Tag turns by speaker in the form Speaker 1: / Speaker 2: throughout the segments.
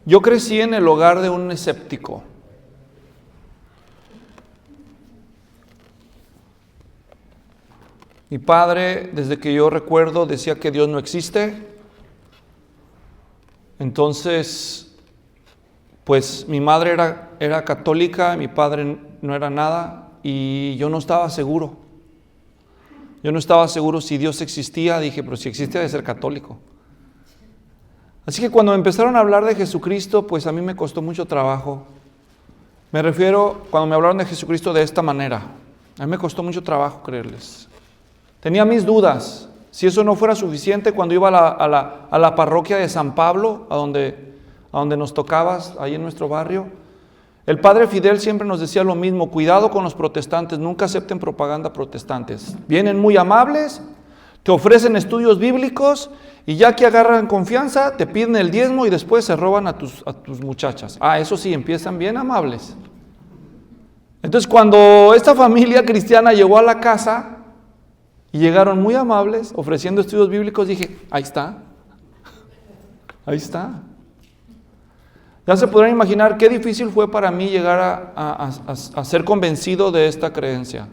Speaker 1: Yo crecí en el hogar de un escéptico. Mi padre, desde que yo recuerdo, decía que Dios no existe. Entonces, pues mi madre era católica, mi padre no era nada, y yo no estaba seguro. Yo no estaba seguro si Dios existía. Dije, pero si existe debe ser católico. Así que cuando empezaron a hablar de Jesucristo, pues a mí me costó mucho trabajo. Me refiero, cuando me hablaron de Jesucristo de esta manera, a mí me costó mucho trabajo creerles. Tenía mis dudas. Si eso no fuera suficiente, cuando iba a la parroquia de San Pablo, a donde nos tocabas, ahí en nuestro barrio, el padre Fidel siempre nos decía lo mismo: cuidado con los protestantes, nunca acepten propaganda protestantes. Vienen muy amables, te ofrecen estudios bíblicos y ya que agarran confianza, te piden el diezmo y después se roban a tus muchachas. Eso sí, empiezan bien amables. Entonces, cuando esta familia cristiana llegó a la casa y llegaron muy amables, ofreciendo estudios bíblicos, dije, ahí está. Ahí está. Ya se podrán imaginar qué difícil fue para mí llegar a ser convencido de esta creencia.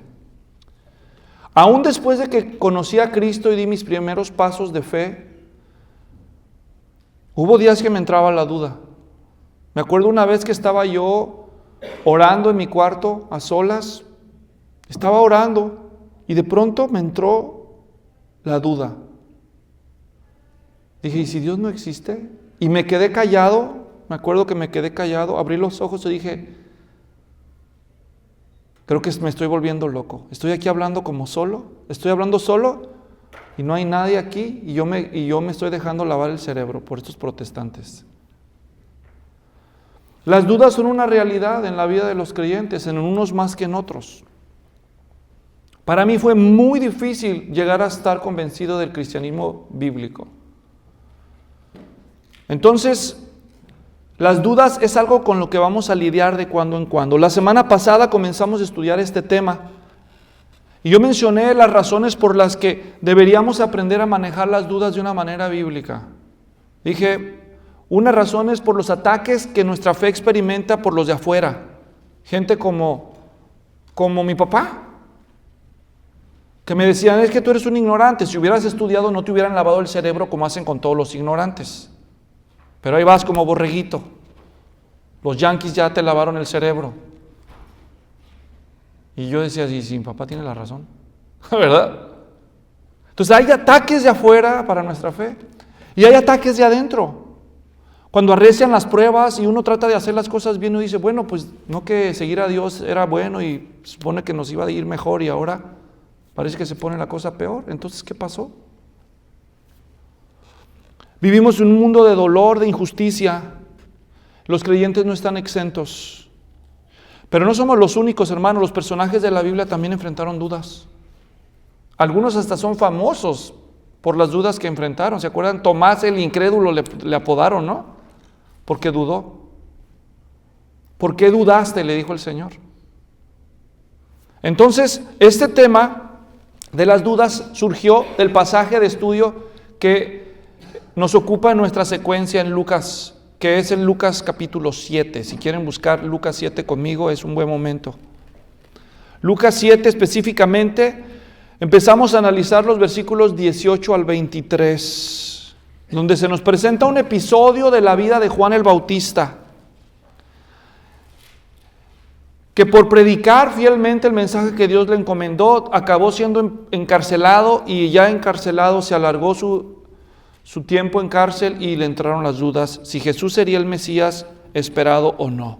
Speaker 1: Aún después de que conocí a Cristo y di mis primeros pasos de fe, hubo días que me entraba la duda. Me acuerdo una vez que estaba yo orando en mi cuarto, a solas, estaba orando y de pronto me entró la duda. Dije, ¿y si Dios no existe? Y me quedé callado, me acuerdo que me quedé callado, abrí los ojos y dije, creo que me estoy volviendo loco. Estoy aquí hablando como solo, estoy hablando solo y no hay nadie aquí y yo me estoy dejando lavar el cerebro por estos protestantes. Las dudas son una realidad en la vida de los creyentes, en unos más que en otros. Para mí fue muy difícil llegar a estar convencido del cristianismo bíblico. Entonces, las dudas es algo con lo que vamos a lidiar de cuando en cuando. La semana pasada comenzamos a estudiar este tema y yo mencioné las razones por las que deberíamos aprender a manejar las dudas de una manera bíblica. Dije, una razón es por los ataques que nuestra fe experimenta por los de afuera. Gente como mi papá, que me decían, es que tú eres un ignorante, si hubieras estudiado no te hubieran lavado el cerebro como hacen con todos los ignorantes. Pero ahí vas como borreguito. Los yanquis ya te lavaron el cerebro. Y yo decía, sí, mi papá tiene la razón, ¿verdad? Entonces hay ataques de afuera para nuestra fe y hay ataques de adentro. Cuando arrecian las pruebas y uno trata de hacer las cosas bien, uno dice, bueno, pues no, que seguir a Dios era bueno y supone que nos iba a ir mejor y ahora parece que se pone la cosa peor. Entonces, ¿qué pasó? Vivimos en un mundo de dolor, de injusticia. Los creyentes no están exentos. Pero no somos los únicos, hermanos. Los personajes de la Biblia también enfrentaron dudas. Algunos hasta son famosos por las dudas que enfrentaron. ¿Se acuerdan? Tomás el incrédulo le apodaron, ¿no? Porque dudó. ¿Por qué dudaste?, le dijo el Señor. Entonces, este tema de las dudas surgió del pasaje de estudio que nos ocupa en nuestra secuencia en Lucas, que es en Lucas capítulo 7. Si quieren buscar Lucas 7 conmigo, es un buen momento. Lucas 7 específicamente, empezamos a analizar los versículos 18 al 23, donde se nos presenta un episodio de la vida de Juan el Bautista, que por predicar fielmente el mensaje que Dios le encomendó, acabó siendo encarcelado y ya encarcelado se alargó su tiempo en cárcel y le entraron las dudas si Jesús sería el Mesías esperado o no.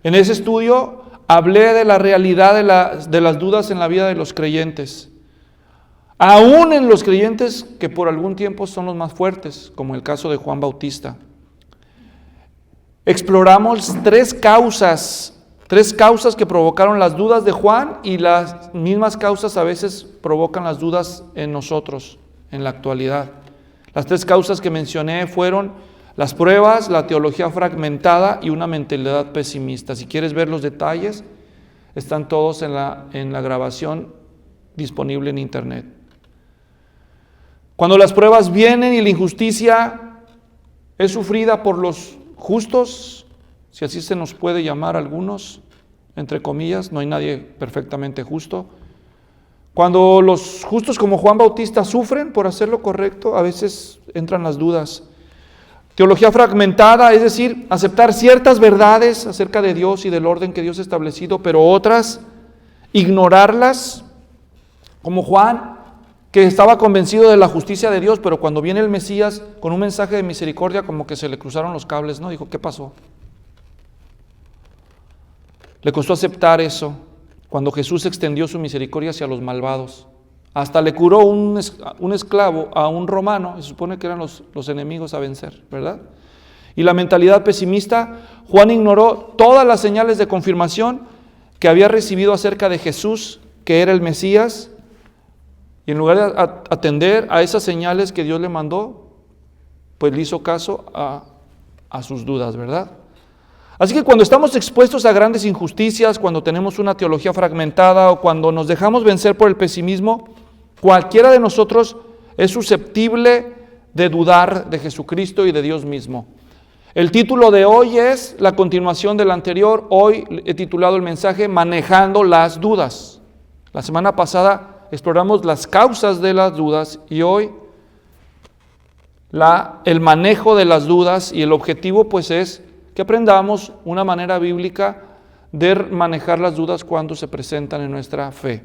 Speaker 1: En ese estudio hablé de la realidad de las dudas en la vida de los creyentes, aún en los creyentes que por algún tiempo son los más fuertes, como el caso de Juan Bautista. Exploramos tres causas que provocaron las dudas de Juan y las mismas causas a veces provocan las dudas en nosotros en la actualidad. Las tres causas que mencioné fueron las pruebas, la teología fragmentada y una mentalidad pesimista. Si quieres ver los detalles, están todos en la grabación disponible en internet. Cuando las pruebas vienen y la injusticia es sufrida por los justos, si así se nos puede llamar a algunos, entre comillas, no hay nadie perfectamente justo. Cuando los justos como Juan Bautista sufren por hacer lo correcto, a veces entran las dudas. Teología fragmentada, es decir, aceptar ciertas verdades acerca de Dios y del orden que Dios ha establecido, pero otras ignorarlas, como Juan, que estaba convencido de la justicia de Dios, pero cuando viene el Mesías con un mensaje de misericordia, como que se le cruzaron los cables, ¿no? Dijo, ¿qué pasó? Le costó aceptar eso cuando Jesús extendió su misericordia hacia los malvados. Hasta le curó un esclavo a un romano, se supone que eran los enemigos a vencer, ¿verdad? Y la mentalidad pesimista, Juan ignoró todas las señales de confirmación que había recibido acerca de Jesús, que era el Mesías, y en lugar de atender a esas señales que Dios le mandó, pues le hizo caso a sus dudas, ¿verdad? Así que cuando estamos expuestos a grandes injusticias, cuando tenemos una teología fragmentada o cuando nos dejamos vencer por el pesimismo, cualquiera de nosotros es susceptible de dudar de Jesucristo y de Dios mismo. El título de hoy es la continuación del anterior. Hoy he titulado el mensaje Manejando las dudas. La semana pasada exploramos las causas de las dudas y hoy el manejo de las dudas, y el objetivo pues es que aprendamos una manera bíblica de manejar las dudas cuando se presentan en nuestra fe.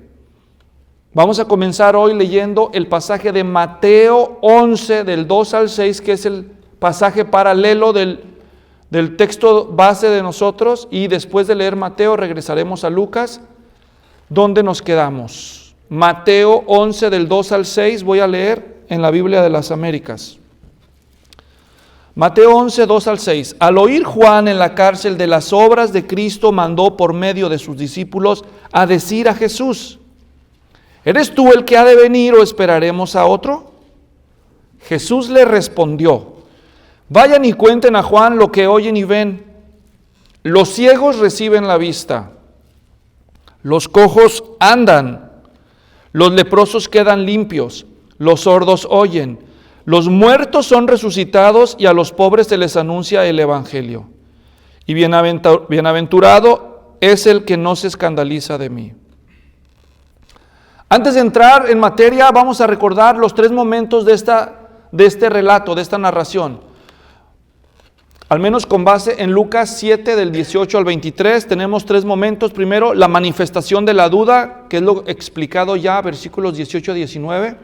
Speaker 1: Vamos a comenzar hoy leyendo el pasaje de Mateo 11, del 2 al 6, que es el pasaje paralelo del texto base de nosotros, y después de leer Mateo regresaremos a Lucas, donde nos quedamos. Mateo 11, del 2 al 6, voy a leer en la Biblia de las Américas. Mateo 11, 2 al 6. Al oír Juan en la cárcel de las obras de Cristo, mandó por medio de sus discípulos a decir a Jesús: ¿eres tú el que ha de venir o esperaremos a otro? Jesús le respondió: vayan y cuenten a Juan lo que oyen y ven. Los ciegos reciben la vista, los cojos andan, los leprosos quedan limpios, los sordos oyen, los muertos son resucitados y a los pobres se les anuncia el evangelio. Y bienaventurado es el que no se escandaliza de mí. Antes de entrar en materia, vamos a recordar los tres momentos de este relato, de esta narración. Al menos con base en Lucas 7, del 18 al 23, tenemos tres momentos. Primero, la manifestación de la duda, que es lo explicado ya, versículos 18 a 19.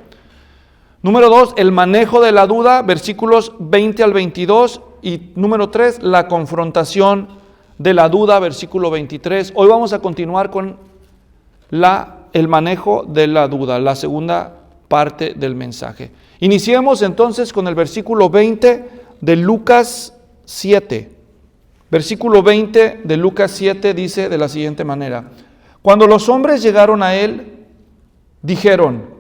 Speaker 1: Número 2, el manejo de la duda, versículos 20 al 22. Y número 3, la confrontación de la duda, versículo 23. Hoy vamos a continuar con el manejo de la duda, la segunda parte del mensaje. Iniciemos entonces con el versículo 20 de Lucas 7. Versículo 20 de Lucas 7 dice de la siguiente manera: cuando los hombres llegaron a él, dijeron: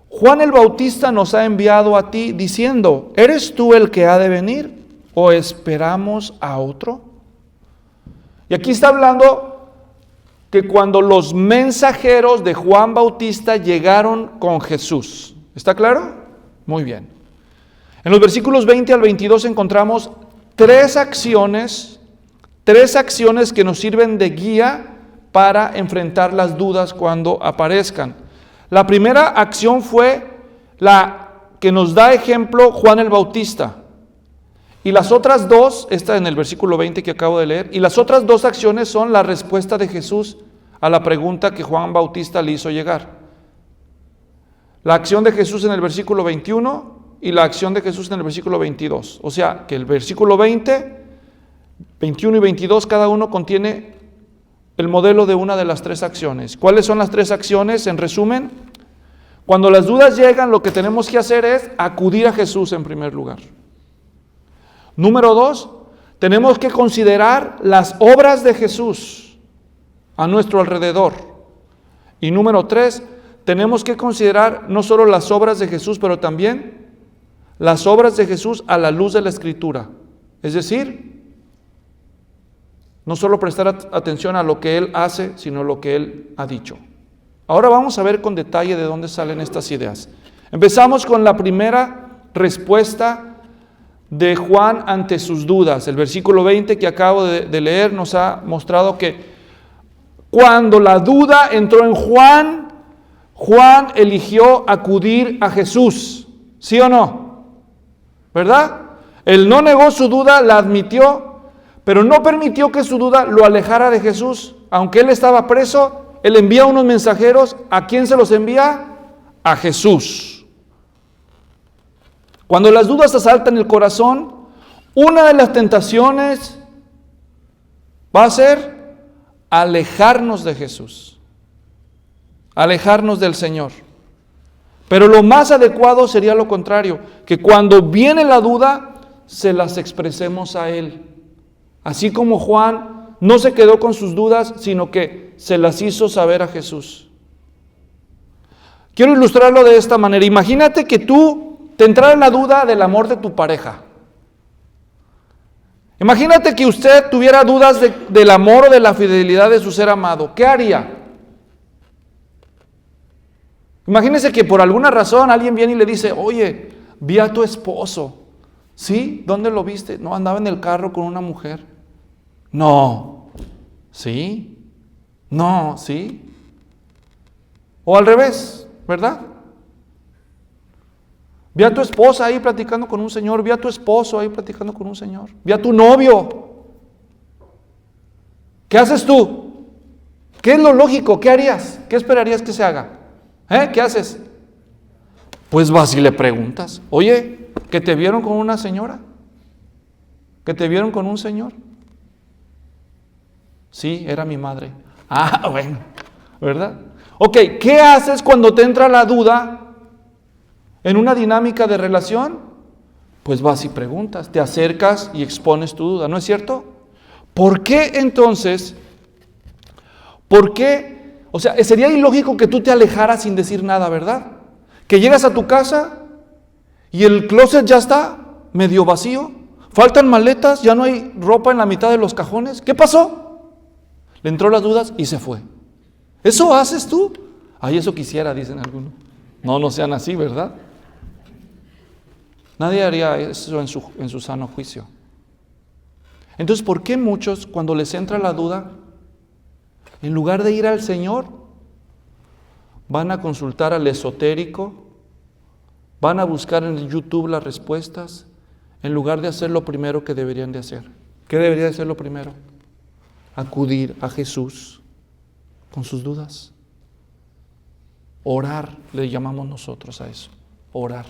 Speaker 1: Juan el Bautista nos ha enviado a ti diciendo: ¿eres tú el que ha de venir o esperamos a otro? Y aquí está hablando que cuando los mensajeros de Juan Bautista llegaron con Jesús. ¿Está claro? Muy bien. En los versículos 20 al 22 encontramos tres acciones que nos sirven de guía para enfrentar las dudas cuando aparezcan. La primera acción fue la que nos da ejemplo Juan el Bautista. Y las otras dos, esta en el versículo 20 que acabo de leer, y las otras dos acciones son la respuesta de Jesús a la pregunta que Juan Bautista le hizo llegar. La acción de Jesús en el versículo 21 y la acción de Jesús en el versículo 22. O sea, que el versículo 20, 21 y 22, cada uno contiene el modelo de una de las tres acciones. ¿Cuáles son las tres acciones? En resumen, cuando las dudas llegan, lo que tenemos que hacer es acudir a Jesús en primer lugar. Número 2, tenemos que considerar las obras de Jesús a nuestro alrededor. Y número 3, tenemos que considerar no solo las obras de Jesús, pero también las obras de Jesús a la luz de la Escritura. Es decir, no solo prestar atención a lo que Él hace, sino lo que Él ha dicho. Ahora vamos a ver con detalle de dónde salen estas ideas. Empezamos con la primera respuesta de Juan ante sus dudas. El versículo 20 que acabo de leer nos ha mostrado que cuando la duda entró en Juan, Juan eligió acudir a Jesús. ¿Sí o no? ¿Verdad? Él no negó su duda, la admitió, pero no permitió que su duda lo alejara de Jesús. Aunque él estaba preso, él envía unos mensajeros. ¿A quién se los envía? A Jesús. Cuando las dudas asaltan el corazón, una de las tentaciones va a ser alejarnos de Jesús, alejarnos del Señor. Pero lo más adecuado sería lo contrario, que cuando viene la duda, se las expresemos a Él. Así como Juan no se quedó con sus dudas, sino que se las hizo saber a Jesús. Quiero ilustrarlo de esta manera. Imagínate que tú te entrara en la duda del amor de tu pareja. Imagínate que usted tuviera dudas del amor o de la fidelidad de su ser amado. ¿Qué haría? Imagínese que por alguna razón alguien viene y le dice, oye, vi a tu esposo. ¿Sí? ¿Dónde lo viste? No, andaba en el carro con una mujer. No. ¿Sí? No, ¿sí? O al revés, ¿verdad? Vi a tu esposa ahí platicando con un señor, vi a tu esposo ahí platicando con un señor, vi a tu novio. ¿Qué haces tú? ¿Qué es lo lógico? ¿Qué harías? ¿Qué esperarías que se haga? ¿Qué haces? Pues vas y le preguntas, oye, ¿que te vieron con una señora? ¿Que te vieron con un señor? Sí, era mi madre. Ah, bueno, ¿verdad? Ok, ¿qué haces cuando te entra la duda en una dinámica de relación? Pues vas y preguntas, te acercas y expones tu duda, ¿no es cierto? ¿Por qué entonces? ¿Por qué? O sea, sería ilógico que tú te alejaras sin decir nada, ¿verdad? Que llegas a tu casa y el closet ya está medio vacío, faltan maletas, ya no hay ropa en la mitad de los cajones. ¿Qué pasó? Le entró las dudas y se fue. ¿Eso haces tú? Ay, eso quisiera, dicen algunos. No, no sean así, ¿verdad? Nadie haría eso en su sano juicio. Entonces, ¿por qué muchos, cuando les entra la duda, en lugar de ir al Señor, van a consultar al esotérico, van a buscar en el YouTube las respuestas, en lugar de hacer lo primero que deberían de hacer? ¿Qué debería de ser lo primero? Acudir a Jesús con sus dudas. Orar, le llamamos nosotros a eso, orar.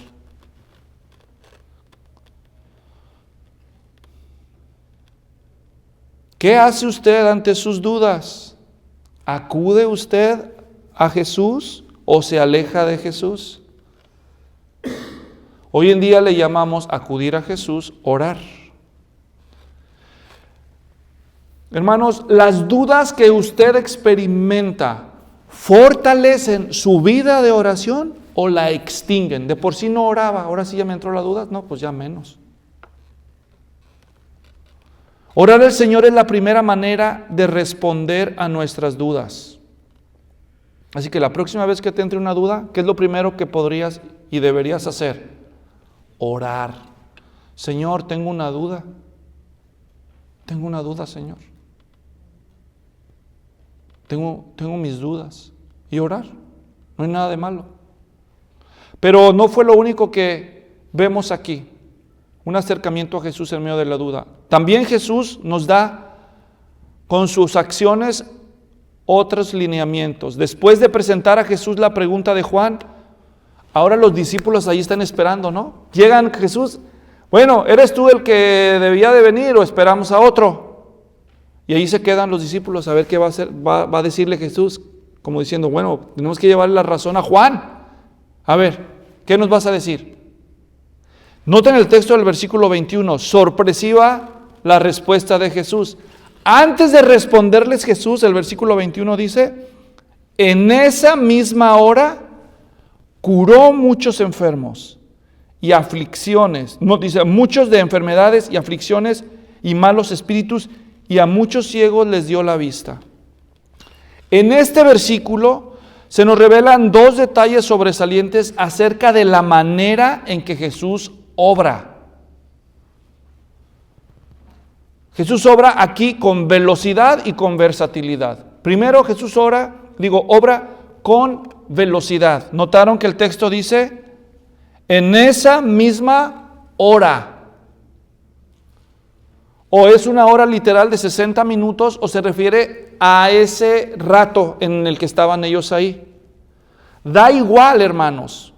Speaker 1: ¿Qué hace usted ante sus dudas? ¿Acude usted a Jesús o se aleja de Jesús? Hoy en día le llamamos acudir a Jesús, orar. Hermanos, las dudas que usted experimenta, ¿fortalecen su vida de oración o la extinguen? De por sí no oraba, ahora sí ya me entró la duda, no, pues ya menos. Orar al Señor es la primera manera de responder a nuestras dudas. Así que la próxima vez que te entre una duda, ¿qué es lo primero que podrías y deberías hacer? Orar. Señor, tengo una duda. Tengo una duda, Señor. Tengo mis dudas. Y orar. No hay nada de malo. Pero no fue lo único que vemos aquí. Un acercamiento a Jesús en medio de la duda. También Jesús nos da con sus acciones otros lineamientos. Después de presentar a Jesús la pregunta de Juan, ahora los discípulos ahí están esperando, ¿no? Llegan Jesús, bueno, ¿eres tú el que debía de venir o esperamos a otro? Y ahí se quedan los discípulos a ver qué va a hacer, va a decirle Jesús, como diciendo, bueno, tenemos que llevarle la razón a Juan. A ver, ¿qué nos vas a decir? Noten el texto del versículo 21, sorpresiva la respuesta de Jesús. Antes de responderles Jesús, el versículo 21 dice, en esa misma hora curó muchos enfermos y aflicciones, no, dice muchos de enfermedades y aflicciones y malos espíritus, y a muchos ciegos les dio la vista. En este versículo se nos revelan dos detalles sobresalientes acerca de la manera en que Jesús obra. Jesús obra aquí con velocidad y con versatilidad. Primero Jesús obra con velocidad. ¿Notaron que el texto dice en esa misma hora? ¿O es una hora literal de 60 minutos o se refiere a ese rato en el que estaban ellos ahí? Da igual, hermanos.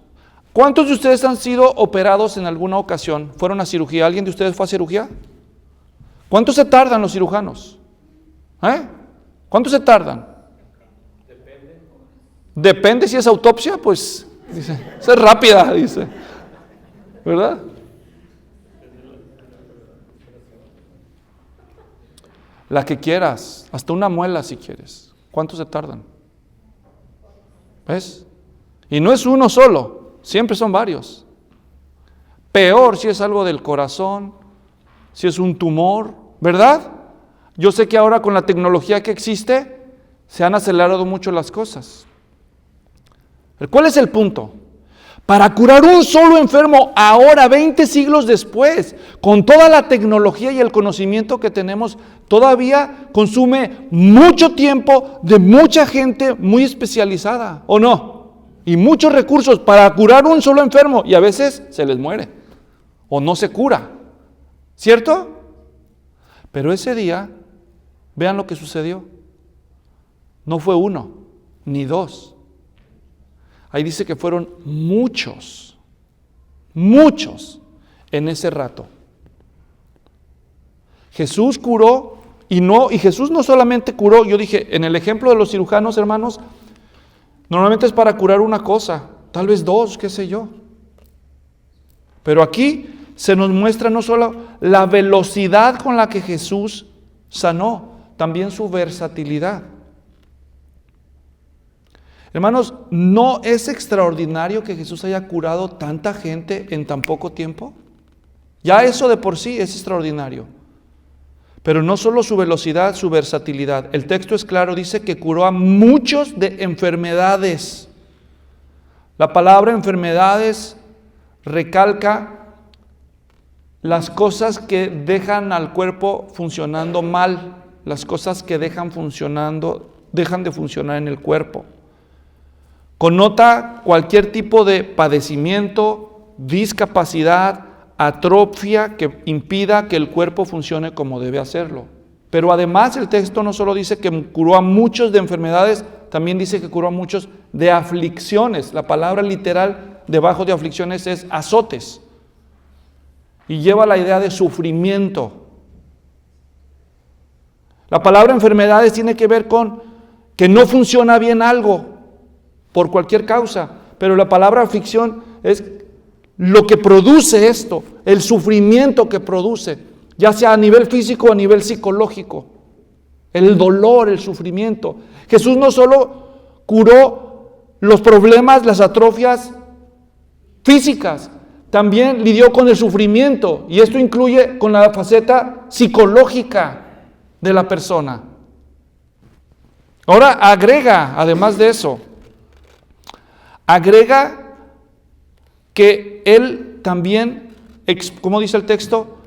Speaker 1: ¿Cuántos de ustedes han sido operados en alguna ocasión? ¿Fueron a cirugía? ¿Alguien de ustedes fue a cirugía? ¿Cuánto se tardan los cirujanos? ¿Cuánto se tardan? Depende si es autopsia, pues dice, es rápida, dice. ¿Verdad? La que quieras, hasta una muela si quieres. ¿Cuánto se tardan? ¿Ves? Y no es uno solo, siempre son varios. Peor si es algo del corazón, si es un tumor, ¿verdad? Yo sé que ahora con la tecnología que existe, se han acelerado mucho las cosas. ¿Cuál es el punto? Para curar un solo enfermo, ahora 20 siglos después, con toda la tecnología y el conocimiento que tenemos, todavía consume mucho tiempo de mucha gente muy especializada, ¿o no? Y muchos recursos para curar un solo enfermo, y a veces se les muere, o no se cura, ¿cierto? Pero ese día, vean lo que sucedió. No fue uno, ni dos. Ahí dice que fueron muchos en ese rato. Jesús curó y Jesús no solamente curó, yo dije, en el ejemplo de los cirujanos, hermanos, normalmente es para curar una cosa, tal vez dos, qué sé yo. Pero aquí se nos muestra no solo la velocidad con la que Jesús sanó, también su versatilidad. Hermanos, ¿no es extraordinario que Jesús haya curado tanta gente en tan poco tiempo? Ya eso de por sí es extraordinario. Pero no solo su velocidad, su versatilidad. El texto es claro, dice que curó a muchos de enfermedades. La palabra enfermedades recalca las cosas que dejan al cuerpo funcionando mal, las cosas que dejan de funcionar en el cuerpo. Connota cualquier tipo de padecimiento, discapacidad, atrofia que impida que el cuerpo funcione como debe hacerlo. Pero además el texto no solo dice que curó a muchos de enfermedades, también dice que curó a muchos de aflicciones. La palabra literal debajo de aflicciones es azotes. Y lleva la idea de sufrimiento. La palabra enfermedades tiene que ver con que no funciona bien algo por cualquier causa, pero la palabra aflicción es lo que produce esto, el sufrimiento que produce, ya sea a nivel físico o a nivel psicológico, el dolor, el sufrimiento. Jesús no solo curó los problemas, las atrofias físicas, también lidió con el sufrimiento, y esto incluye con la faceta psicológica de la persona. Ahora agrega, además de eso, agrega que él también, como dice el texto,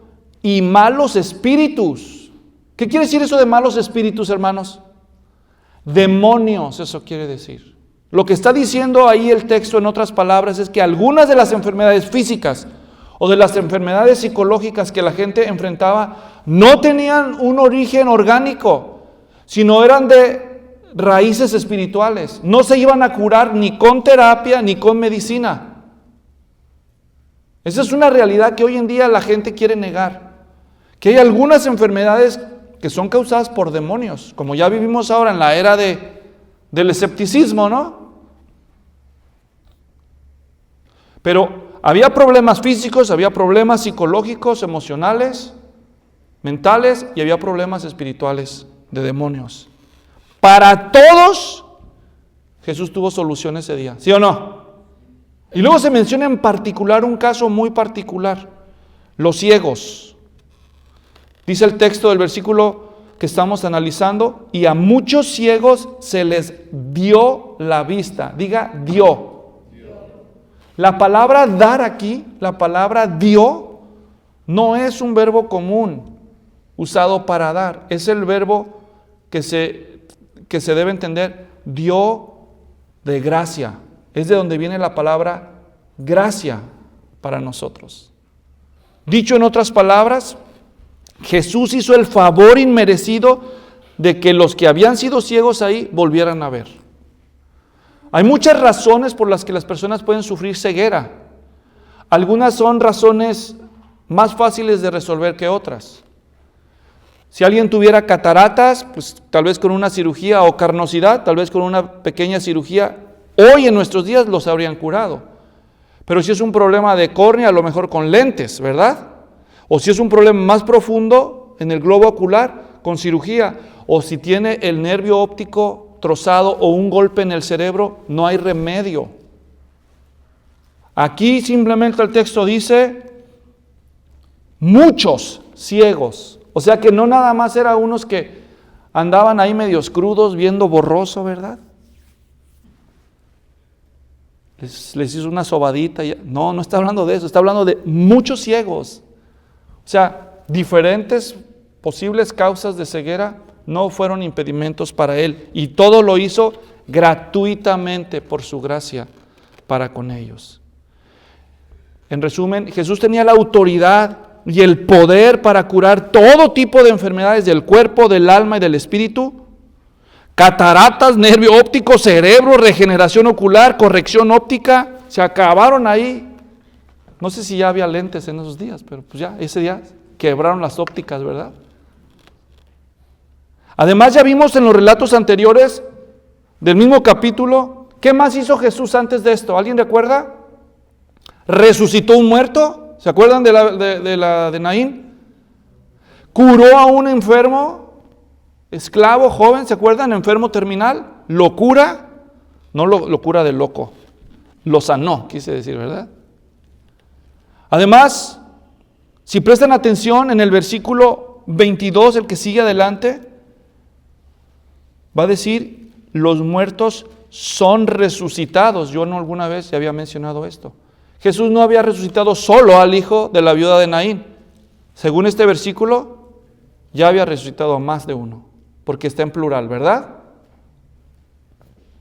Speaker 1: y malos espíritus. ¿Qué quiere decir eso de malos espíritus, hermanos? Demonios, eso quiere decir. Lo que está diciendo ahí el texto, en otras palabras, es que algunas de las enfermedades físicas o de las enfermedades psicológicas que la gente enfrentaba no tenían un origen orgánico, sino eran de raíces espirituales. No se iban a curar ni con terapia ni con medicina. Esa es una realidad que hoy en día la gente quiere negar. Que hay algunas enfermedades que son causadas por demonios, como ya vivimos ahora en la era del escepticismo, ¿no? Pero había problemas físicos, había problemas psicológicos, emocionales, mentales, y había problemas espirituales de demonios. Para todos, Jesús tuvo solución ese día, ¿sí o no? Y luego se menciona en particular un caso muy particular, los ciegos. Dice el texto del versículo que estamos analizando, y a muchos ciegos se les dio la vista. Diga, dio. La palabra dar aquí, la palabra dio, no es un verbo común. usado para dar. Es el verbo que se debe entender, dio de gracia. Es de donde viene la palabra gracia para nosotros. Dicho en otras palabras, Jesús hizo el favor inmerecido de que los que habían sido ciegos ahí volvieran a ver. Hay muchas razones por las que las personas pueden sufrir ceguera. Algunas son razones más fáciles de resolver que otras. Si alguien tuviera cataratas, pues tal vez con una cirugía, o carnosidad, tal vez con una pequeña cirugía, hoy en nuestros días los habrían curado. Pero si es un problema de córnea, a lo mejor con lentes, ¿verdad? O si es un problema más profundo en el globo ocular, con cirugía. O si tiene el nervio óptico trozado o un golpe en el cerebro, no hay remedio. Aquí simplemente el texto dice, muchos ciegos. O sea que no nada más eran unos que andaban ahí medios crudos, viendo borroso, ¿verdad? Les hizo una sobadita. No está hablando de eso, está hablando de muchos ciegos. O sea, diferentes posibles causas de ceguera no fueron impedimentos para él. Y todo lo hizo gratuitamente por su gracia para con ellos. En resumen, Jesús tenía la autoridad y el poder para curar todo tipo de enfermedades del cuerpo, del alma y del espíritu. Cataratas, nervio óptico, cerebro, regeneración ocular, corrección óptica, se acabaron ahí. No sé si ya había lentes en esos días, pero pues ya, ese día quebraron las ópticas, ¿verdad? Además ya vimos en los relatos anteriores del mismo capítulo, ¿qué más hizo Jesús antes de esto? ¿Alguien recuerda? Resucitó un muerto. ¿Se acuerdan de Naín? Curó a un enfermo, esclavo, joven, ¿se acuerdan? Enfermo terminal, lo cura, no lo cura de loco, lo sanó, quise decir, ¿verdad? Además, si prestan atención en el versículo 22, el que sigue adelante, va a decir, los muertos son resucitados. Yo no alguna vez ya había mencionado esto. Jesús no había resucitado solo al hijo de la viuda de Naín. Según este versículo, ya había resucitado a más de uno, porque está en plural, ¿verdad?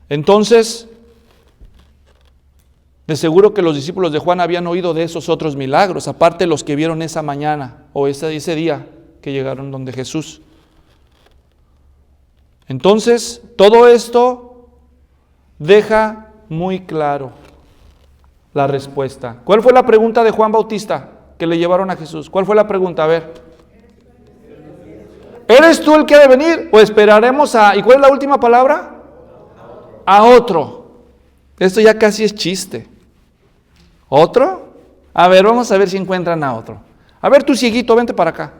Speaker 1: Entonces, de seguro que los discípulos de Juan habían oído de esos otros milagros, aparte de los que vieron esa mañana o ese día que llegaron donde Jesús. Entonces, todo esto deja muy claro la respuesta. ¿Cuál fue la pregunta de Juan Bautista que le llevaron a Jesús? ¿Cuál fue la pregunta? A ver. ¿Eres tú el que ha de venir o esperaremos a... ¿Y cuál es la última palabra? A otro. Esto ya casi es chiste. ¿Otro? A ver, vamos a ver si encuentran a otro. A ver, tú cieguito, vente para acá.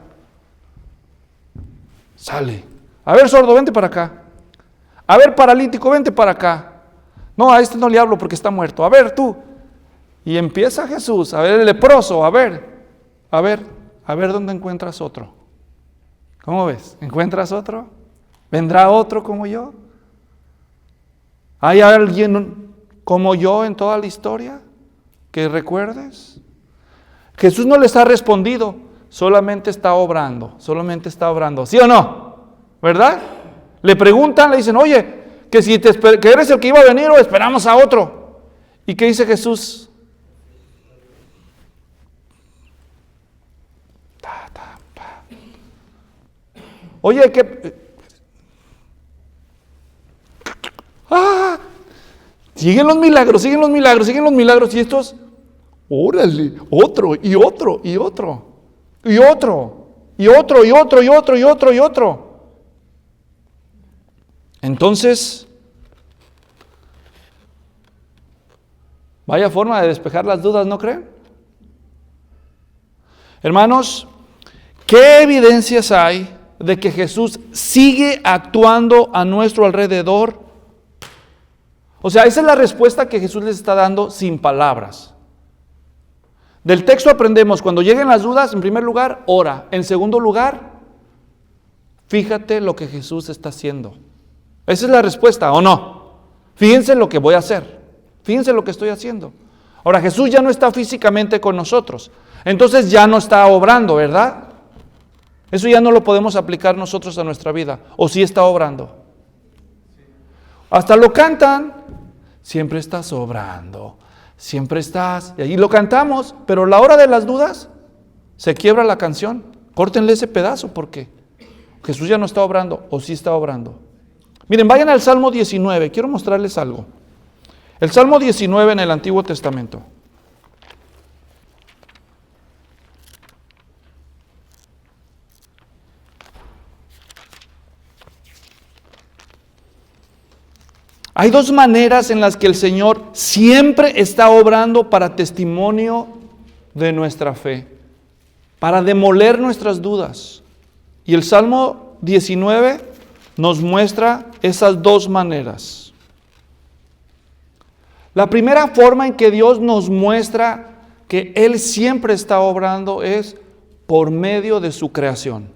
Speaker 1: Sale. A ver, sordo, vente para acá. A ver, paralítico, vente para acá. No, a este no le hablo porque está muerto. A ver, tú. Y empieza Jesús, a ver el leproso, a ver dónde encuentras otro. ¿Cómo ves? ¿Encuentras otro? ¿Vendrá otro como yo? ¿Hay alguien como yo en toda la historia que recuerdes? Jesús no les ha respondido, solamente está obrando, ¿sí o no? ¿Verdad? Le preguntan, le dicen, oye, que si que eres el que iba a venir o esperamos a otro. ¿Y qué dice Jesús? Oye, que... siguen los milagros, y estos, órale, otro. Entonces, vaya forma de despejar las dudas, ¿no creen? Hermanos, ¿qué evidencias hay de que Jesús sigue actuando a nuestro alrededor? O sea, esa es la respuesta que Jesús les está dando sin palabras. Del texto aprendemos, cuando lleguen las dudas, en primer lugar, ora. En segundo lugar, fíjate lo que Jesús está haciendo. Esa es la respuesta, ¿o no? Fíjense lo que voy a hacer. Fíjense lo que estoy haciendo. Ahora, Jesús ya no está físicamente con nosotros. Entonces ya no está obrando, ¿verdad? Eso ya no lo podemos aplicar nosotros a nuestra vida. ¿O sí está obrando? Hasta lo cantan. Siempre estás obrando. Siempre estás. Y ahí lo cantamos. Pero a la hora de las dudas, se quiebra la canción. Córtenle ese pedazo porque Jesús ya no está obrando. ¿O sí está obrando? Miren, vayan al Salmo 19. Quiero mostrarles algo. El Salmo 19 en el Antiguo Testamento. Hay dos maneras en las que el Señor siempre está obrando para testimonio de nuestra fe, para demoler nuestras dudas. Y el Salmo 19 nos muestra esas dos maneras. La primera forma en que Dios nos muestra que Él siempre está obrando es por medio de su creación,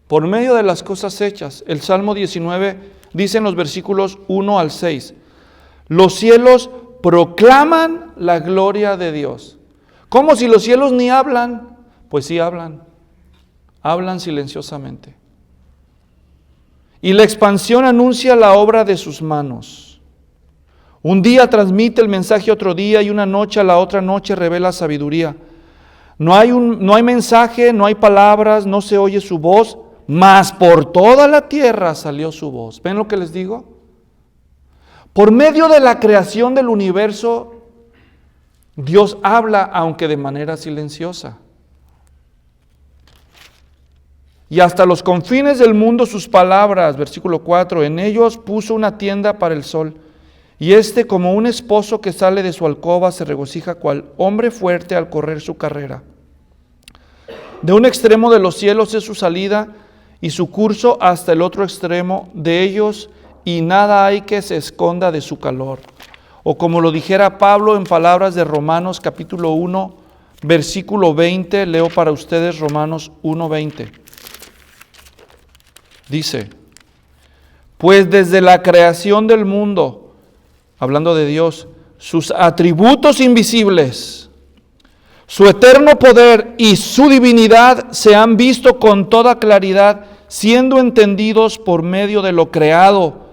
Speaker 1: por medio de las cosas hechas. El Salmo 19 dice en los versículos 1 al 6, los cielos proclaman la gloria de Dios. ¿Cómo si los cielos ni hablan? Pues sí hablan, hablan silenciosamente. Y la expansión anuncia la obra de sus manos. Un día transmite el mensaje a otro día y una noche a la otra noche revela sabiduría. No hay mensaje, no hay palabras, no se oye su voz, mas por toda la tierra salió su voz. ¿Ven lo que les digo? Por medio de la creación del universo, Dios habla, aunque de manera silenciosa. Y hasta los confines del mundo sus palabras, versículo 4, en ellos puso una tienda para el sol. Y como un esposo que sale de su alcoba, se regocija cual hombre fuerte al correr su carrera. De un extremo de los cielos es su salida, y su curso hasta el otro extremo de ellos, y nada hay que se esconda de su calor. O como lo dijera Pablo en palabras de Romanos capítulo 1, versículo 20, leo para ustedes Romanos 1:20. Dice, pues desde la creación del mundo, hablando de Dios, sus atributos invisibles, su eterno poder y su divinidad se han visto con toda claridad, siendo entendidos por medio de lo creado,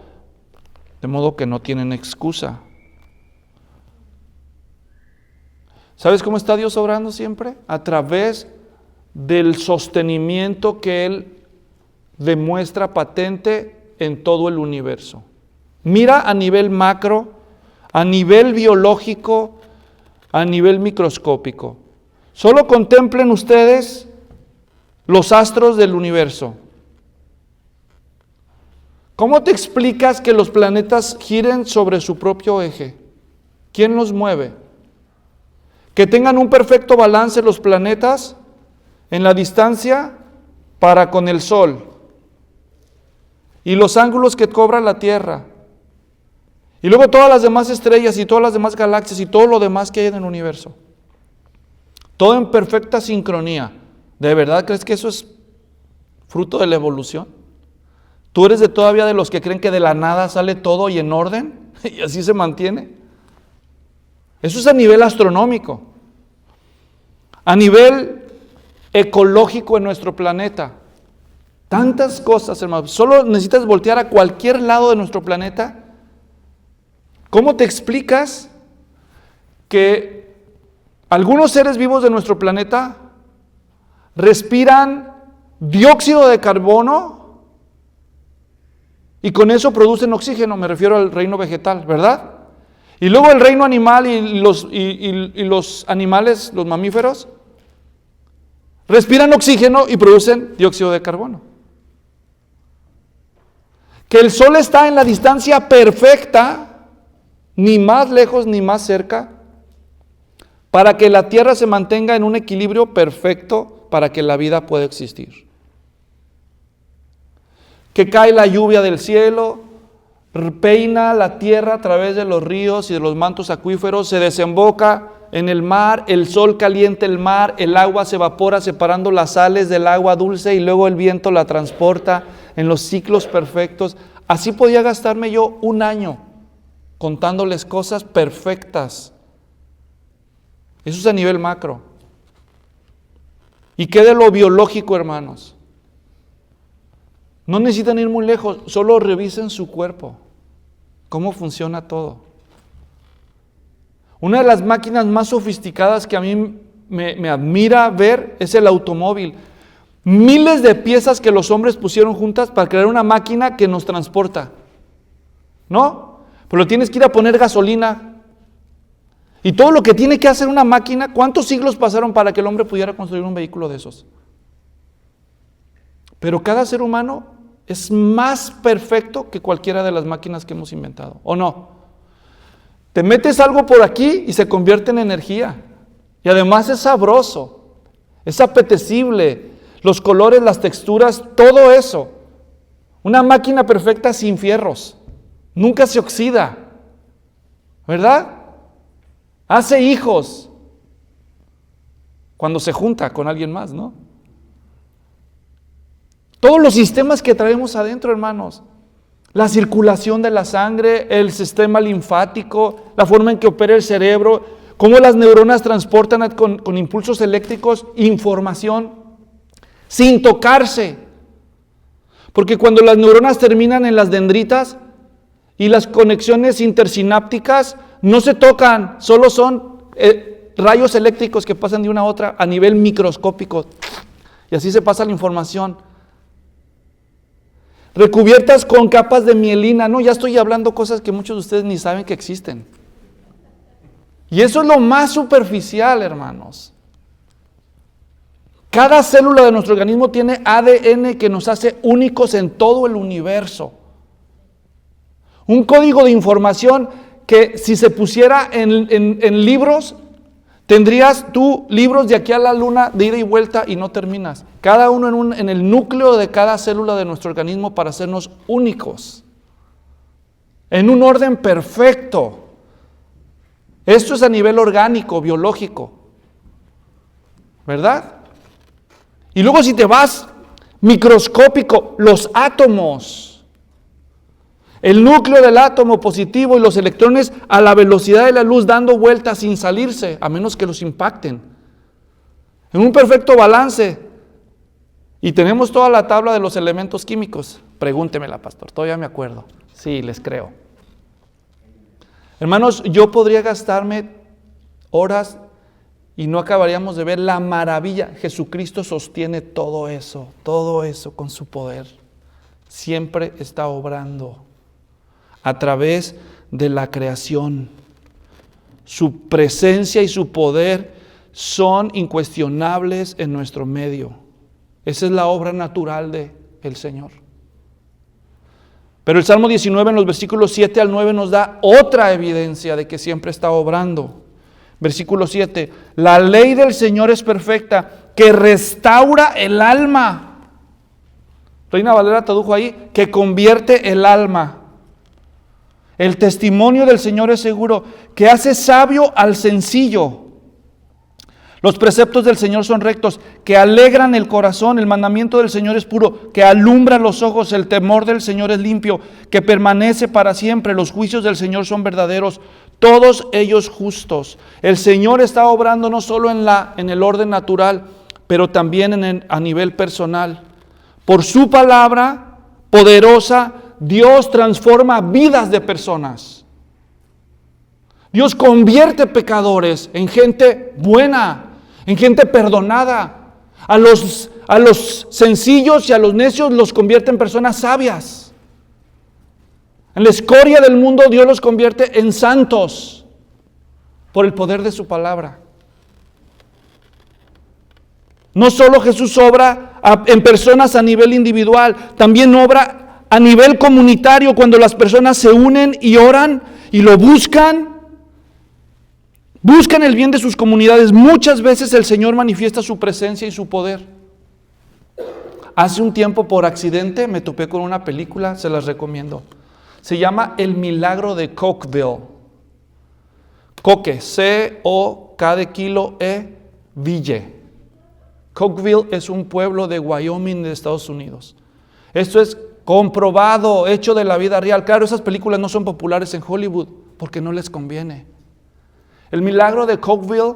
Speaker 1: de modo que no tienen excusa. ¿Sabes cómo está Dios obrando siempre? A través del sostenimiento que Él demuestra patente en todo el universo. Mira a nivel macro, a nivel biológico, a nivel microscópico. Solo contemplen ustedes los astros del universo. ¿Cómo te explicas que los planetas giren sobre su propio eje? ¿Quién los mueve? Que tengan un perfecto balance los planetas en la distancia para con el Sol y los ángulos que cobra la Tierra. Y luego todas las demás estrellas y todas las demás galaxias y todo lo demás que hay en el universo. Todo en perfecta sincronía. ¿De verdad crees que eso es fruto de la evolución? ¿Tú eres todavía de los que creen que de la nada sale todo y en orden? Y así se mantiene. Eso es a nivel astronómico. A nivel ecológico en nuestro planeta. Tantas cosas, hermanos. Solo necesitas voltear a cualquier lado de nuestro planeta. ¿Cómo te explicas que algunos seres vivos de nuestro planeta respiran dióxido de carbono y con eso producen oxígeno? Me refiero al reino vegetal, ¿verdad? Y luego el reino animal y los animales, los mamíferos, respiran oxígeno y producen dióxido de carbono. Que el sol está en la distancia perfecta, ni más lejos ni más cerca, para que la tierra se mantenga en un equilibrio perfecto para que la vida pueda existir. Que cae la lluvia del cielo, peina la tierra a través de los ríos y de los mantos acuíferos, se desemboca en el mar, el sol calienta el mar, el agua se evapora separando las sales del agua dulce y luego el viento la transporta en los ciclos perfectos. Así podía gastarme yo un año contándoles cosas perfectas. Eso es a nivel macro. ¿Y qué de lo biológico, hermanos? No necesitan ir muy lejos, solo revisen su cuerpo, cómo funciona todo. Una de las máquinas más sofisticadas que a mí me admira ver es el automóvil. Miles de piezas que los hombres pusieron juntas para crear una máquina que nos transporta, ¿no? Pero tienes que ir a poner gasolina. Y todo lo que tiene que hacer una máquina, ¿cuántos siglos pasaron para que el hombre pudiera construir un vehículo de esos? Pero cada ser humano es más perfecto que cualquiera de las máquinas que hemos inventado, ¿o no? Te metes algo por aquí y se convierte en energía. Y además es sabroso, es apetecible, los colores, las texturas, todo eso. Una máquina perfecta sin fierros, nunca se oxida, ¿verdad? Hace hijos cuando se junta con alguien más, ¿no? Todos los sistemas que traemos adentro, hermanos, la circulación de la sangre, el sistema linfático, la forma en que opera el cerebro, cómo las neuronas transportan con impulsos eléctricos información sin tocarse. Porque cuando las neuronas terminan en las dendritas y las conexiones intersinápticas no se tocan, solo son rayos eléctricos que pasan de una a otra a nivel microscópico. Y así se pasa la información. Recubiertas con capas de mielina. No, ya estoy hablando cosas que muchos de ustedes ni saben que existen. Y eso es lo más superficial, hermanos. Cada célula de nuestro organismo tiene ADN que nos hace únicos en todo el universo. Un código de información que si se pusiera en libros, tendrías tú libros de aquí a la luna de ida y vuelta y no terminas. Cada uno en el núcleo de cada célula de nuestro organismo para hacernos únicos. En un orden perfecto. Esto es a nivel orgánico, biológico. ¿Verdad? Y luego si te vas microscópico, los átomos. El núcleo del átomo positivo y los electrones a la velocidad de la luz dando vueltas sin salirse, a menos que los impacten. En un perfecto balance. Y tenemos toda la tabla de los elementos químicos. Pregúntemela, pastor, todavía me acuerdo. Sí, les creo. Hermanos, yo podría gastarme horas y no acabaríamos de ver la maravilla. Jesucristo sostiene todo eso con su poder. Siempre está obrando a través de la creación. Su presencia y su poder son incuestionables en nuestro medio. Esa es la obra natural del Señor. Pero el Salmo 19 en los versículos 7 al 9 nos da otra evidencia de que siempre está obrando. Versículo 7, la ley del Señor es perfecta, que restaura el alma. Reina Valera tradujo ahí, que convierte el alma. El testimonio del Señor es seguro, que hace sabio al sencillo. Los preceptos del Señor son rectos, que alegran el corazón. El mandamiento del Señor es puro, que alumbra los ojos. El temor del Señor es limpio, que permanece para siempre. Los juicios del Señor son verdaderos, todos ellos justos. El Señor está obrando no solo en el orden natural, pero también a nivel personal. Por su palabra poderosa, Dios transforma vidas de personas. Dios convierte pecadores en gente buena, en gente perdonada. A los sencillos y a los necios los convierte en personas sabias. En la escoria del mundo Dios los convierte en santos por el poder de su palabra. No solo Jesús obra en personas a nivel individual, también obra a nivel comunitario cuando las personas se unen y oran y lo buscan el bien de sus comunidades. Muchas veces el Señor manifiesta su presencia y su poder. Hace un tiempo por accidente me topé con una película, se las recomiendo. Se llama El Milagro de Cokeville. Coque, C-O-K de kilo E-Ville. Cokeville es un pueblo de Wyoming de Estados Unidos. Esto es comprobado, hecho de la vida real. Claro, esas películas no son populares en Hollywood porque no les conviene. El milagro de Cokeville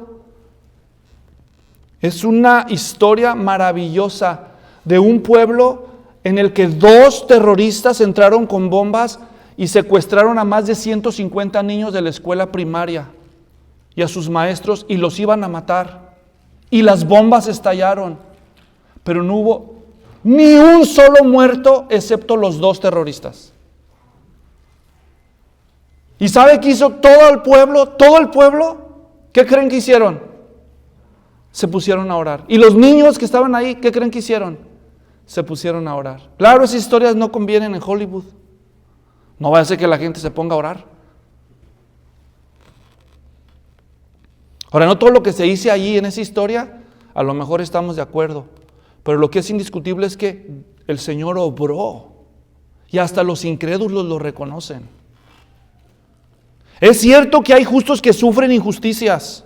Speaker 1: Es una historia maravillosa de un pueblo en el que 2 terroristas entraron con bombas y secuestraron a más de 150 niños de la escuela primaria y a sus maestros y los iban a matar. Y las bombas estallaron, pero no hubo ni un solo muerto excepto los 2 terroristas. ¿Y sabe qué hizo todo el pueblo? Todo el pueblo, ¿qué creen que hicieron? Se pusieron a orar. Y los niños que estaban ahí, ¿qué creen que hicieron? Se pusieron a orar. Claro, esas historias no convienen en Hollywood. No va a ser que la gente se ponga a orar. Ahora, no todo lo que se dice allí en esa historia, a lo mejor estamos de acuerdo. Pero lo que es indiscutible es que el Señor obró. Y hasta los incrédulos lo reconocen. Es cierto que hay justos que sufren injusticias.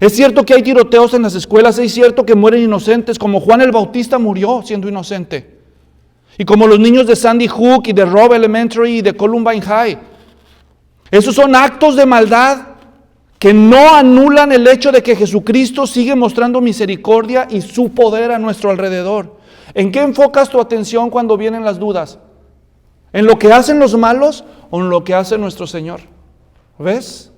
Speaker 1: Es cierto que hay tiroteos en las escuelas. Es cierto que mueren inocentes, como Juan el Bautista murió siendo inocente. Y como los niños de Sandy Hook y de Robb Elementary y de Columbine High. Esos son actos de maldad que no anulan el hecho de que Jesucristo sigue mostrando misericordia y su poder a nuestro alrededor. ¿En qué enfocas tu atención cuando vienen las dudas? ¿En lo que hacen los malos o en lo que hace nuestro Señor? ¿Ves?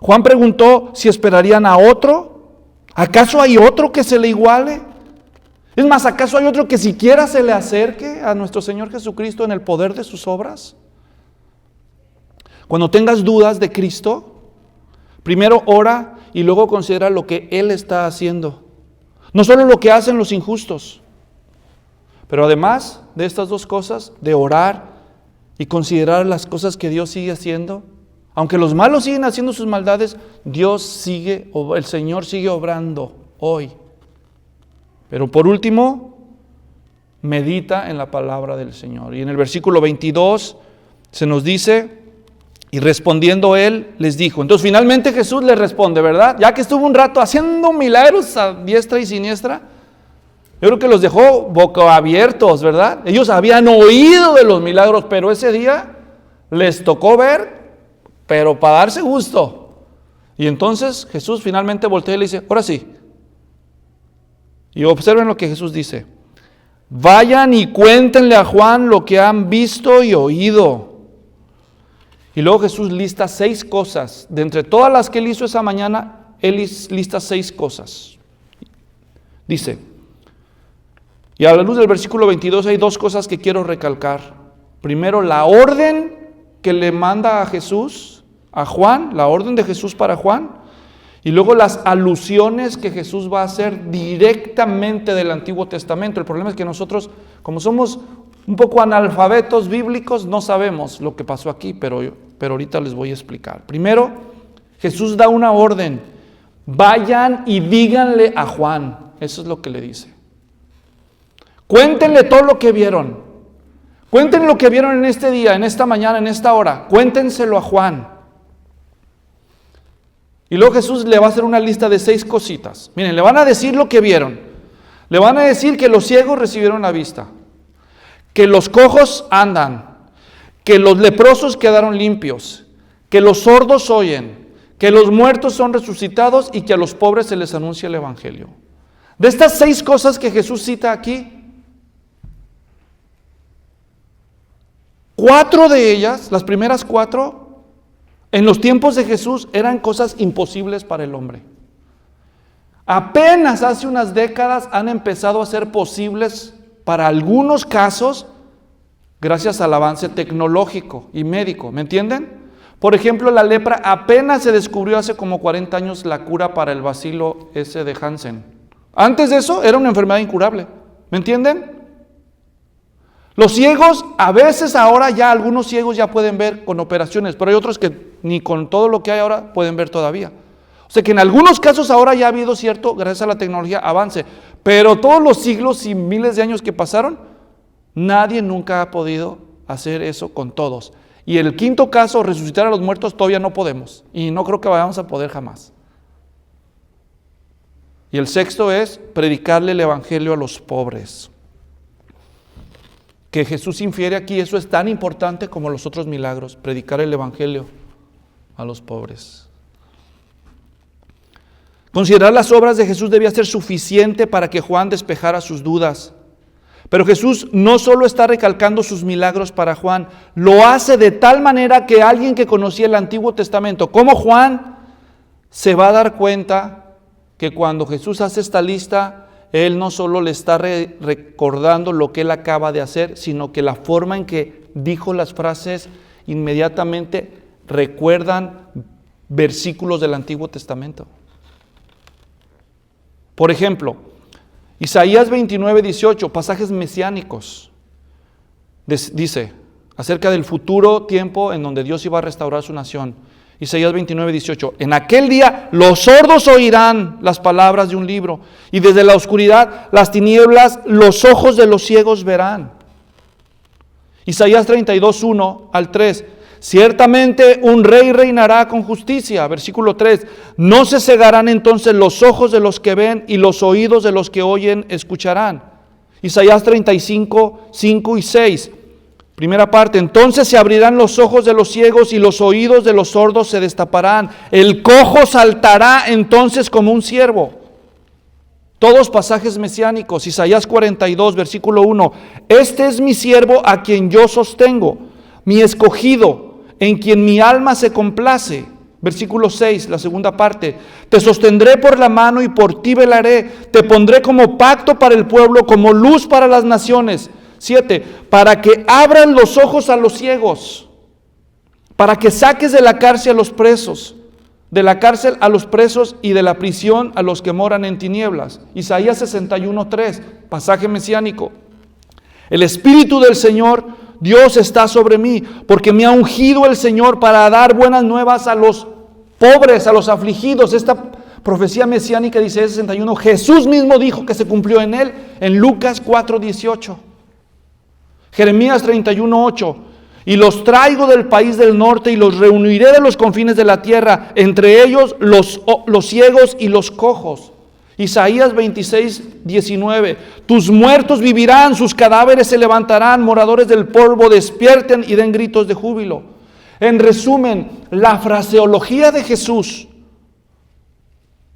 Speaker 1: Juan preguntó si esperarían a otro. ¿Acaso hay otro que se le iguale? Es más, ¿acaso hay otro que siquiera se le acerque a nuestro Señor Jesucristo en el poder de sus obras? Cuando tengas dudas de Cristo, primero ora y luego considera lo que Él está haciendo. No solo lo que hacen los injustos, pero además de estas 2 cosas, de orar y considerar las cosas que Dios sigue haciendo. Aunque los malos siguen haciendo sus maldades, el Señor sigue obrando hoy. Pero por último, medita en la palabra del Señor. Y en el versículo 22 se nos dice, y respondiendo él, les dijo. Entonces finalmente Jesús les responde, ¿verdad? Ya que estuvo un rato haciendo milagros a diestra y siniestra, yo creo que los dejó boquiabiertos, ¿verdad? Ellos habían oído de los milagros, pero ese día les tocó ver, pero para darse gusto. Y entonces Jesús finalmente voltea y le dice, ahora sí. Y observen lo que Jesús dice. Vayan y cuéntenle a Juan lo que han visto y oído. Y luego Jesús lista 6 cosas. De entre todas las que él hizo esa mañana, él lista 6 cosas. Dice, y a la luz del versículo 22 hay 2 cosas que quiero recalcar. Primero, la orden que le manda a Jesús, a Juan, la orden de Jesús para Juan. Y luego las alusiones que Jesús va a hacer directamente del Antiguo Testamento. El problema es que nosotros, como somos un poco analfabetos bíblicos, no sabemos lo que pasó aquí, pero ahorita les voy a explicar. Primero, Jesús da una orden. Vayan y díganle a Juan. Eso es lo que le dice. Cuéntenle todo lo que vieron. Cuéntenle lo que vieron en este día, en esta mañana, en esta hora. Cuéntenselo a Juan. Y luego Jesús le va a hacer una lista de 6 cositas. Miren, le van a decir lo que vieron. Le van a decir que los ciegos recibieron la vista, que los cojos andan, que los leprosos quedaron limpios, que los sordos oyen, que los muertos son resucitados y que a los pobres se les anuncia el Evangelio. De estas 6 cosas que Jesús cita aquí, 4 de ellas, las primeras 4, en los tiempos de Jesús eran cosas imposibles para el hombre. Apenas hace unas décadas han empezado a ser posibles para algunos casos gracias al avance tecnológico y médico, ¿me entienden? Por ejemplo, la lepra apenas se descubrió hace como 40 años la cura para el bacilo ese de Hansen. Antes de eso era una enfermedad incurable, ¿me entienden? Los ciegos, a veces ahora ya algunos ciegos ya pueden ver con operaciones, pero hay otros que ni con todo lo que hay ahora pueden ver todavía. O sea que en algunos casos ahora ya ha habido cierto, gracias a la tecnología, avance, pero todos los siglos y miles de años que pasaron, nadie nunca ha podido hacer eso con todos. Y el 5.º caso, resucitar a los muertos, todavía no podemos, y no creo que vayamos a poder jamás. Y el 6.º es predicarle el Evangelio a los pobres. Que Jesús infiere aquí, eso es tan importante como los otros milagros, predicar el Evangelio a los pobres. Considerar las obras de Jesús debía ser suficiente para que Juan despejara sus dudas. Pero Jesús no solo está recalcando sus milagros para Juan, lo hace de tal manera que alguien que conocía el Antiguo Testamento, como Juan, se va a dar cuenta que cuando Jesús hace esta lista, Él no solo le está recordando lo que Él acaba de hacer, sino que la forma en que dijo las frases inmediatamente recuerdan versículos del Antiguo Testamento. Por ejemplo, Isaías 29:18, pasajes mesiánicos, dice acerca del futuro tiempo en donde Dios iba a restaurar su nación. Isaías 29:18, en aquel día los sordos oirán las palabras de un libro, y desde la oscuridad, las tinieblas, los ojos de los ciegos verán. Isaías 32:1 al 3, ciertamente un rey reinará con justicia. Versículo 3, no se cegarán entonces los ojos de los que ven y los oídos de los que oyen escucharán. Isaías 35:5 y 6, primera parte, entonces se abrirán los ojos de los ciegos y los oídos de los sordos se destaparán. El cojo saltará entonces como un ciervo. Todos pasajes mesiánicos. Isaías 42, versículo 1, este es mi siervo a quien yo sostengo, mi escogido, en quien mi alma se complace. Versículo 6, la segunda parte, te sostendré por la mano y por ti velaré, te pondré como pacto para el pueblo, como luz para las naciones. 7, para que abran los ojos a los ciegos, para que saques de la cárcel a los presos, de la cárcel a los presos y de la prisión a los que moran en tinieblas. Isaías 61:3, pasaje mesiánico. El Espíritu del Señor Dios está sobre mí, porque me ha ungido el Señor para dar buenas nuevas a los pobres, a los afligidos. Esta profecía mesiánica de Isaías 61, Jesús mismo dijo que se cumplió en él, en Lucas 4:18. Jeremías 31:8, y los traigo del país del norte y los reuniré de los confines de la tierra, entre ellos los ciegos y los cojos. Isaías 26:19, tus muertos vivirán, sus cadáveres se levantarán, moradores del polvo despierten y den gritos de júbilo. En resumen, la fraseología de Jesús,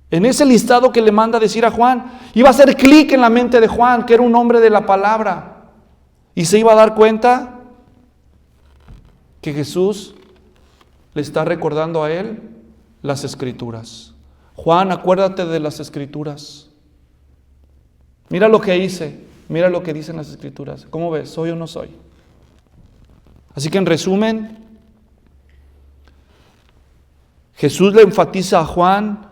Speaker 1: en ese listado que le manda decir a Juan, iba a hacer clic en la mente de Juan, que era un hombre de la palabra, y se iba a dar cuenta que Jesús le está recordando a él las Escrituras. Juan, acuérdate de las Escrituras. Mira lo que hice, mira lo que dicen las Escrituras. ¿Cómo ves? ¿Soy o no soy? Así que en resumen, Jesús le enfatiza a Juan,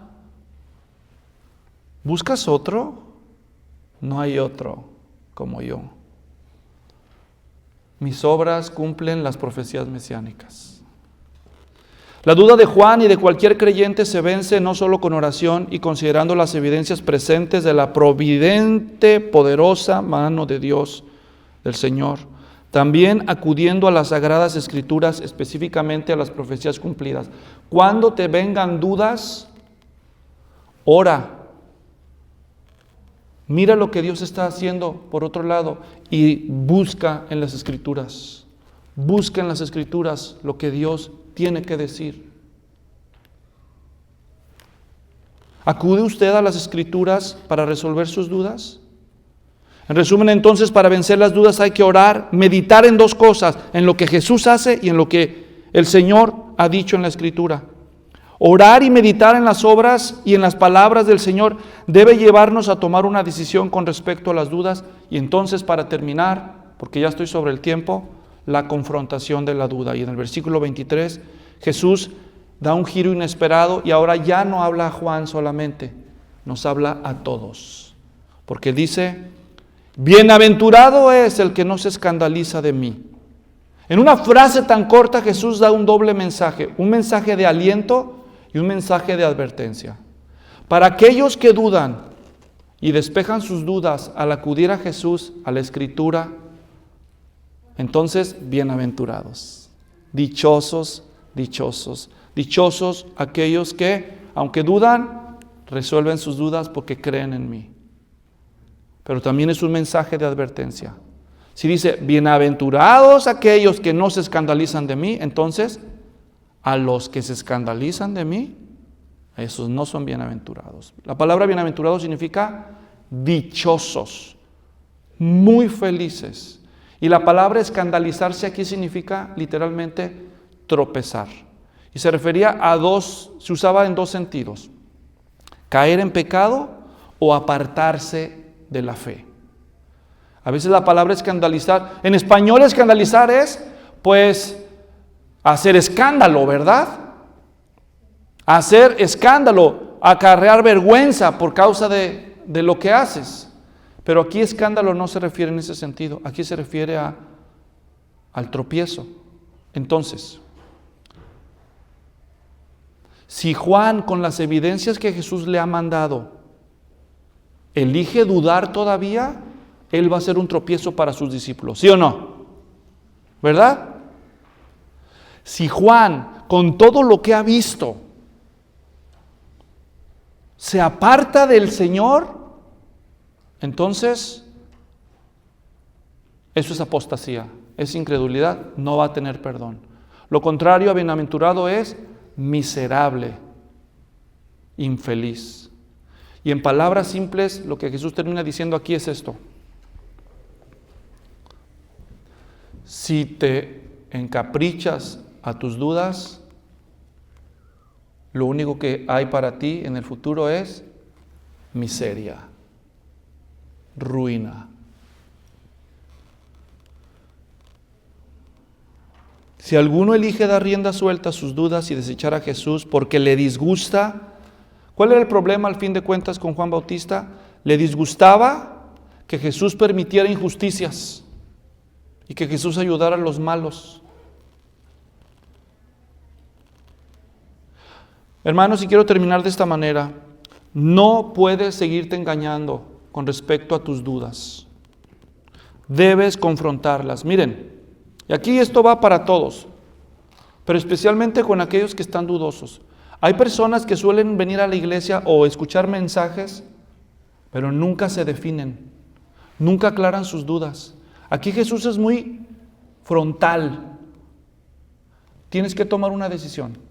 Speaker 1: ¿buscas otro? No hay otro como yo. Mis obras cumplen las profecías mesiánicas. La duda de Juan y de cualquier creyente se vence no solo con oración y considerando las evidencias presentes de la providente, poderosa mano de Dios, del Señor, también acudiendo a las Sagradas Escrituras, específicamente a las profecías cumplidas. Cuando te vengan dudas, ora. Mira lo que Dios está haciendo por otro lado y busca en las Escrituras. Busca en las Escrituras lo que Dios tiene que decir. ¿Acude usted a las Escrituras para resolver sus dudas? En resumen, entonces, para vencer las dudas hay que orar, meditar en dos cosas, en lo que Jesús hace y en lo que el Señor ha dicho en la Escritura. Orar y meditar en las obras y en las palabras del Señor debe llevarnos a tomar una decisión con respecto a las dudas. Y entonces, para terminar, porque ya estoy sobre el tiempo, la confrontación de la duda. Y en el versículo 23, Jesús da un giro inesperado y ahora ya no habla a Juan solamente, nos habla a todos. Porque dice, bienaventurado es el que no se escandaliza de mí. En una frase tan corta Jesús da un doble mensaje, un mensaje de aliento y un mensaje de advertencia. Para aquellos que dudan y despejan sus dudas al acudir a Jesús, a la Escritura, entonces, bienaventurados, dichosos, dichosos, dichosos aquellos que, aunque dudan, resuelven sus dudas porque creen en mí. Pero también es un mensaje de advertencia. Si dice, bienaventurados aquellos que no se escandalizan de mí, entonces, a los que se escandalizan de mí, Esos no son bienaventurados. La palabra bienaventurado significa dichosos, muy felices. Y la palabra escandalizarse aquí significa literalmente tropezar. Y se refería a se usaba en dos sentidos: caer en pecado o apartarse de la fe. A veces la palabra escandalizar, en español escandalizar es, pues, hacer escándalo, ¿verdad? Hacer escándalo, acarrear vergüenza por causa de lo que haces. Pero aquí escándalo no se refiere en ese sentido, aquí se refiere al tropiezo. Entonces, si Juan, con las evidencias que Jesús le ha mandado, elige dudar todavía, él va a ser un tropiezo para sus discípulos, ¿sí o no? ¿Verdad? Si Juan, con todo lo que ha visto, se aparta del Señor, entonces eso es apostasía, es incredulidad, no va a tener perdón. Lo contrario a bienaventurado es miserable, infeliz. Y en palabras simples, lo que Jesús termina diciendo aquí es esto: si te encaprichas a tus dudas, lo único que hay para ti en el futuro es miseria, ruina. Si alguno elige dar rienda suelta a sus dudas y desechar a Jesús porque le disgusta, ¿cuál era el problema al fin de cuentas con Juan Bautista? Le disgustaba que Jesús permitiera injusticias y que Jesús ayudara a los malos. Hermanos, y quiero terminar de esta manera: no puedes seguirte engañando con respecto a tus dudas. Debes confrontarlas. Miren, y aquí esto va para todos, pero especialmente con aquellos que están dudosos. Hay personas que suelen venir a la iglesia o escuchar mensajes, pero nunca se definen, nunca aclaran sus dudas. Aquí Jesús es muy frontal. Tienes que tomar una decisión.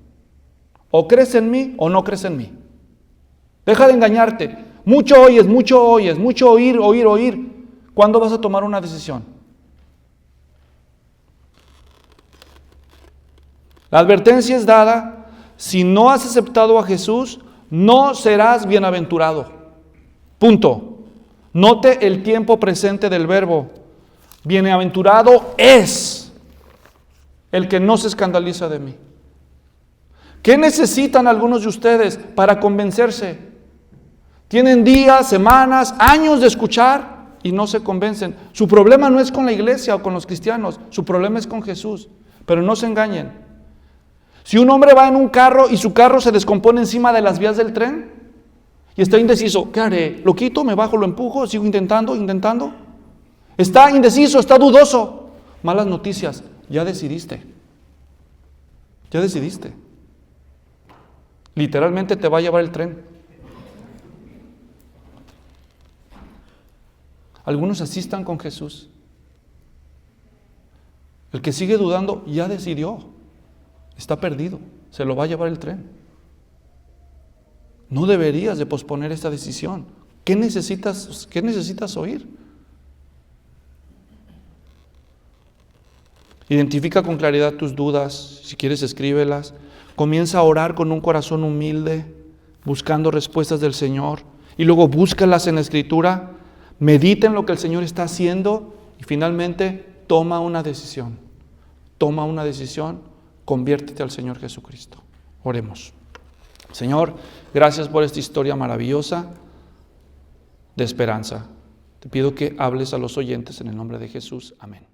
Speaker 1: O crees en mí o no crees en mí. Deja de engañarte. Mucho oyes, mucho oír. ¿Cuándo vas a tomar una decisión? La advertencia es dada: si no has aceptado a Jesús, no serás bienaventurado. Punto. Note el tiempo presente del verbo. Bienaventurado es el que no se escandaliza de mí. ¿Qué necesitan algunos de ustedes para convencerse? Tienen días, semanas, años de escuchar y no se convencen. Su problema no es con la iglesia o con los cristianos, su problema es con Jesús. Pero no se engañen. Si un hombre va en un carro y su carro se descompone encima de las vías del tren y está indeciso, ¿qué haré? ¿Lo quito, me bajo, lo empujo, sigo intentando? Está indeciso, está dudoso. Malas noticias, ya decidiste. Literalmente te va a llevar el tren. Algunos así están con Jesús. El que sigue dudando ya decidió. Está perdido. Se lo va a llevar el tren. No deberías de posponer esta decisión. ¿Qué necesitas oír? Identifica con claridad tus dudas. Si quieres, escríbelas. Comienza a orar con un corazón humilde, buscando respuestas del Señor. Y luego búscalas en la Escritura. Medita en lo que el Señor está haciendo. Y finalmente, toma una decisión. Conviértete al Señor Jesucristo. Oremos. Señor, gracias por esta historia maravillosa de esperanza. Te pido que hables a los oyentes en el nombre de Jesús. Amén.